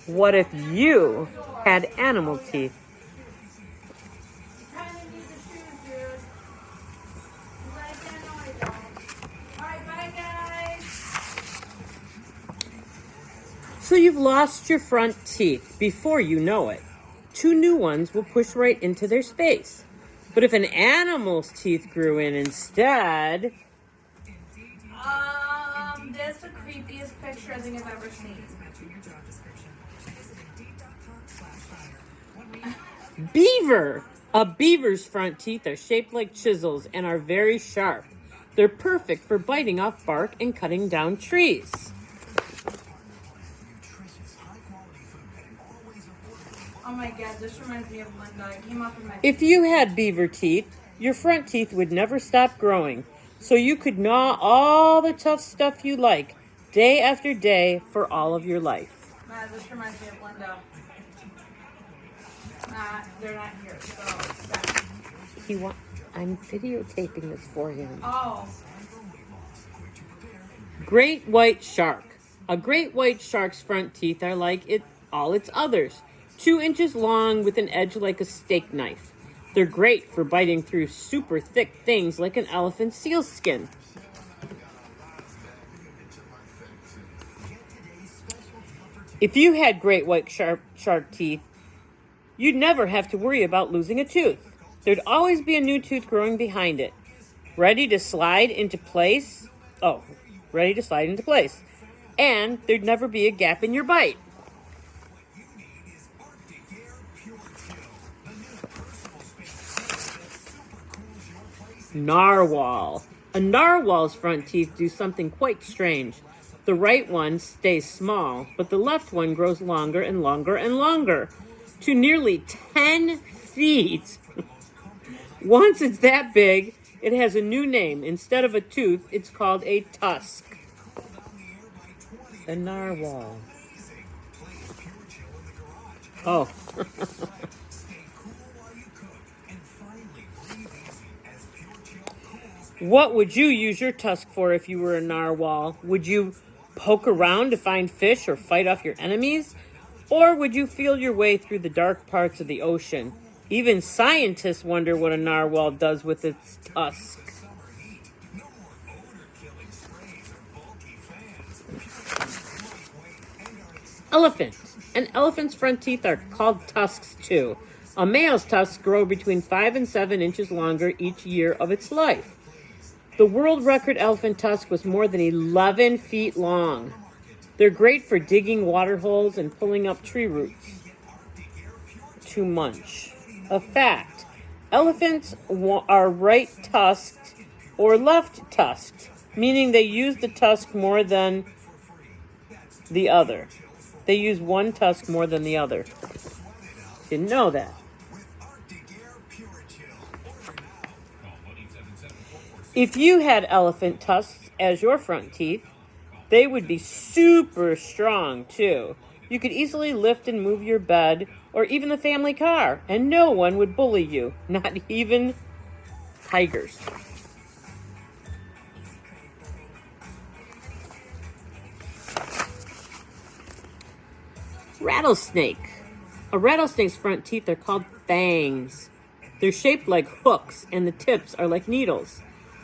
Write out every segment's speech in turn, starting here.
What if you had animal teeth? So you've lost your front teeth before you know it. 2 new ones will push right into their space. But if an animal's teeth grew in instead... That's the creepiest picture I think I've ever seen. Beaver! A beaver's front teeth are shaped like chisels and are very sharp. They're perfect for biting off bark and cutting down trees. Oh my god, this reminds me of Linda. It came up in my... If you had beaver teeth, your front teeth would never stop growing, so you could gnaw all the tough stuff you like, day after day, for all of your life. This reminds me of Linda. They're not here, so stop. I'm videotaping this for him. Oh. Great white shark. A great white shark's front teeth are like all its others, 2 inches long with an edge like a steak knife. They're great for biting through super thick things like an elephant seal skin. If you had great white shark teeth, you'd never have to worry about losing a tooth. There'd always be a new tooth growing behind it, ready to slide into place. And there'd never be a gap in your bite. Narwhal. A narwhal's front teeth do something quite strange. The right one stays small, but the left one grows longer and longer and longer, to nearly 10 feet. Once it's that big, it has a new name. Instead of a tooth, it's called a tusk. The narwhal. Oh. What would you use your tusk for if you were a narwhal? Would you poke around to find fish or fight off your enemies? Or would you feel your way through the dark parts of the ocean? Even scientists wonder what a narwhal does with its tusk. Elephant. An elephant's front teeth are called tusks too. A male's tusks grow between 5 and 7 inches longer each year of its life. The world record elephant tusk was more than 11 feet long. They're great for digging water holes and pulling up tree roots to munch. A fact, elephants are right-tusked or left-tusked, meaning they use the tusk more than the other. They use one tusk more than the other. Didn't know that. If you had elephant tusks as your front teeth, they would be super strong too. You could easily lift and move your bed or even the family car, and no one would bully you, not even tigers. Rattlesnake. A rattlesnake's front teeth are called fangs. They're shaped like hooks, and the tips are like needles.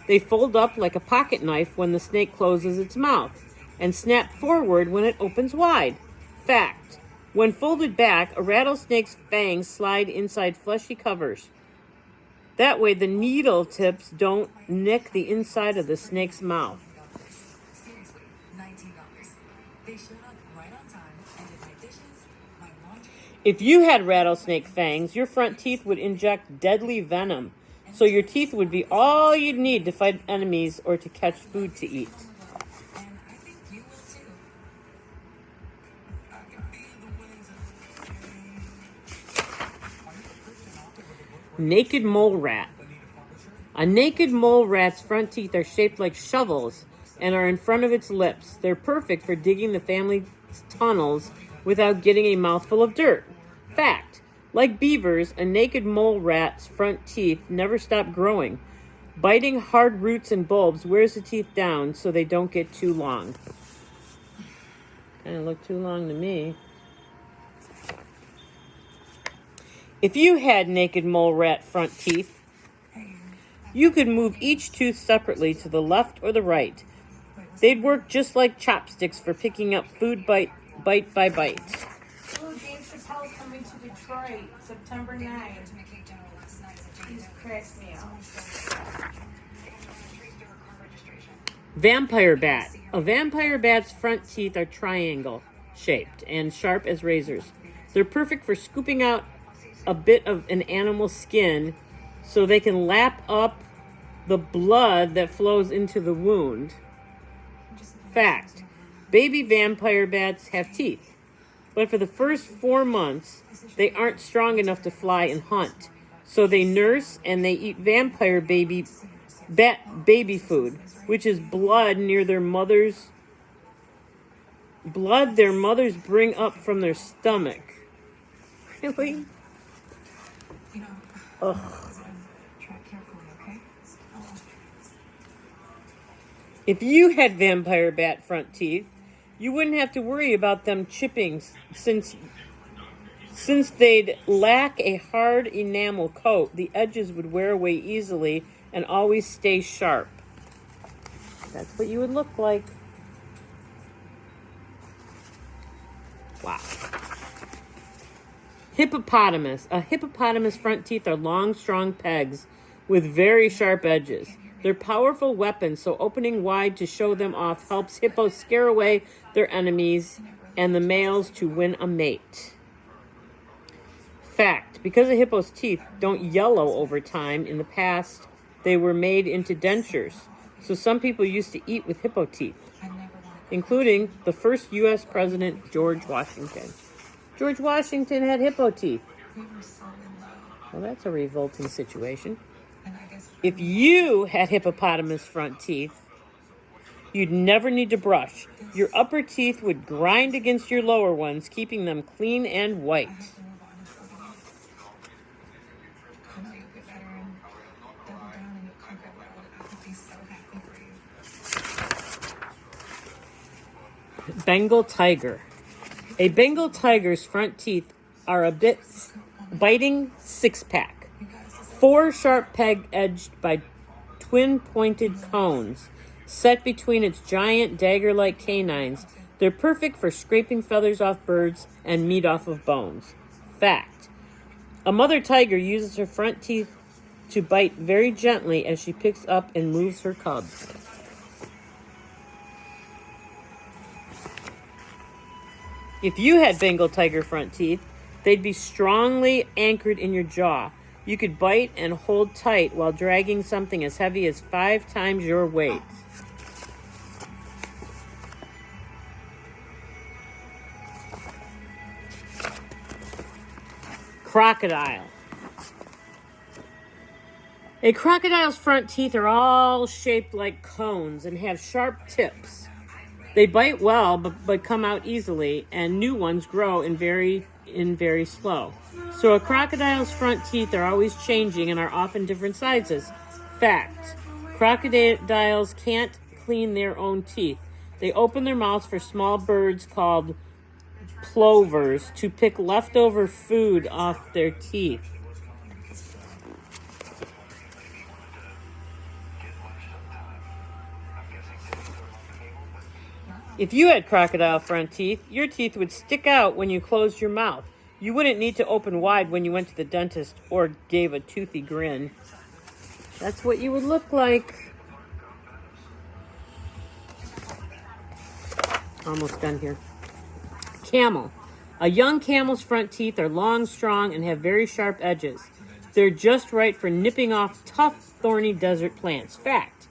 They fold up like a pocket knife when the snake closes its mouth, and snap forward when it opens wide. Fact, when folded back, a rattlesnake's fangs slide inside fleshy covers. That way the needle tips don't nick the inside of the snake's mouth. Seriously, $19. They showed up right on time and did my dishes, my laundry. If you had rattlesnake fangs, your front teeth would inject deadly venom, so your teeth would be all you'd need to fight enemies or to catch food to eat. And I think you will too. Naked mole rat. A naked mole rat's front teeth are shaped like shovels and are in front of its lips. They're perfect for digging the family's tunnels without getting a mouthful of dirt. Fact, like beavers, a naked mole rat's front teeth never stop growing. Biting hard roots and bulbs wears the teeth down so they don't get too long. Kind of look too long to me. If you had naked mole rat front teeth, you could move each tooth separately to the left or the right. They'd work just like chopsticks for picking up food bite by bite. Oh, Dave Chappelle coming to Detroit, September 9th. He's cracked me up. Vampire bat. A vampire bat's front teeth are triangle shaped and sharp as razors. They're perfect for scooping out a bit of an animal's skin so they can lap up the blood that flows into the wound. Fact: baby vampire bats have teeth, but for the first 4 months, they aren't strong enough to fly and hunt. So they nurse and they eat vampire bat baby food, which is blood their mothers bring up from their stomach. Really? Ugh. Track carefully, okay? If you had vampire bat front teeth, you wouldn't have to worry about them chipping since they'd lack a hard enamel coat. The edges would wear away easily and always stay sharp. That's what you would look like. Wow. Hippopotamus. A hippopotamus front teeth are long, strong pegs with very sharp edges. They're powerful weapons, so opening wide to show them off helps hippos scare away their enemies and the males to win a mate. Fact: because a hippo's teeth don't yellow over time, in the past they were made into dentures. So some people used to eat with hippo teeth, including the first U.S. President, George Washington. George Washington had hippo teeth. Well, that's a revolting situation. If you had hippopotamus front teeth, you'd never need to brush. Your upper teeth would grind against your lower ones, keeping them clean and white. Bengal tiger. A Bengal tiger's front teeth are a bit biting six-pack. 4 sharp peg edged by twin-pointed cones set between its giant dagger-like canines. They're perfect for scraping feathers off birds and meat off of bones. Fact: a mother tiger uses her front teeth to bite very gently as she picks up and moves her cubs. If you had Bengal tiger front teeth, they'd be strongly anchored in your jaw. You could bite and hold tight while dragging something as heavy as 5 times your weight. Crocodile. A crocodile's front teeth are all shaped like cones and have sharp tips. They bite well, but come out easily, and new ones grow in very slow. So a crocodile's front teeth are always changing and are often different sizes. Fact: crocodiles can't clean their own teeth. They open their mouths for small birds called plovers to pick leftover food off their teeth. If you had crocodile front teeth, your teeth would stick out when you closed your mouth. You wouldn't need to open wide when you went to the dentist or gave a toothy grin. That's what you would look like. Almost done here. Camel. A young camel's front teeth are long, strong, and have very sharp edges. They're just right for nipping off tough, thorny desert plants. Fact: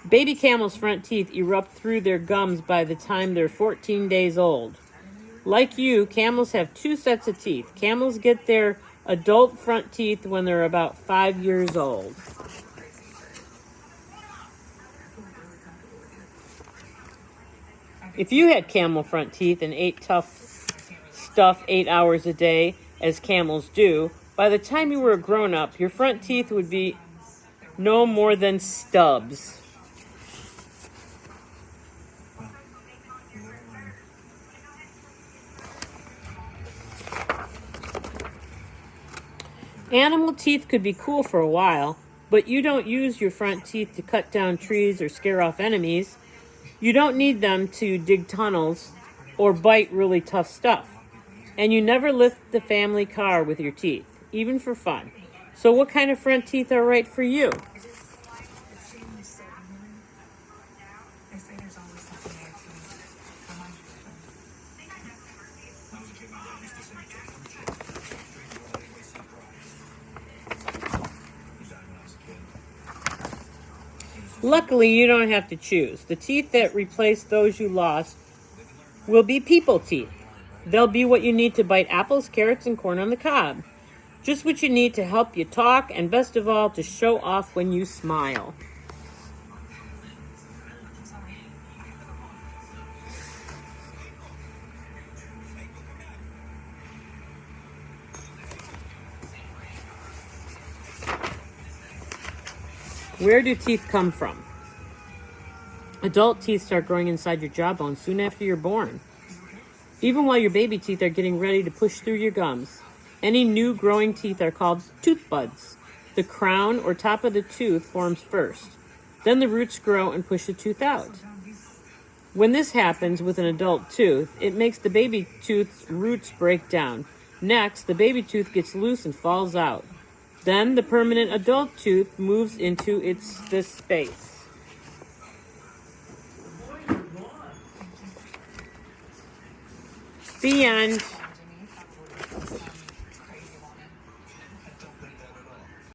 baby camels' front teeth erupt through their gums by the time they're 14 days old. Like you, camels have 2 sets of teeth. Camels get their adult front teeth when they're about 5 years old. If you had camel front teeth and ate tough stuff 8 hours a day, as camels do, by the time you were a grown-up, your front teeth would be no more than stubs. Animal teeth could be cool for a while, but you don't use your front teeth to cut down trees or scare off enemies. You don't need them to dig tunnels or bite really tough stuff. And you never lift the family car with your teeth, even for fun. So what kind of front teeth are right for you? It seems so human. They say there's always something there to remind you of them. Luckily, you don't have to choose. The teeth that replace those you lost will be people teeth. They'll be what you need to bite apples, carrots, and corn on the cob. Just what you need to help you talk, and best of all, to show off when you smile. Where do teeth come from? Adult teeth start growing inside your jawbone soon after you're born. Even while your baby teeth are getting ready to push through your gums. Any new growing teeth are called tooth buds. The crown or top of the tooth forms first. Then the roots grow and push the tooth out. When this happens with an adult tooth, it makes the baby tooth's roots break down. Next, the baby tooth gets loose and falls out. Then the permanent adult tooth moves into this space. The end.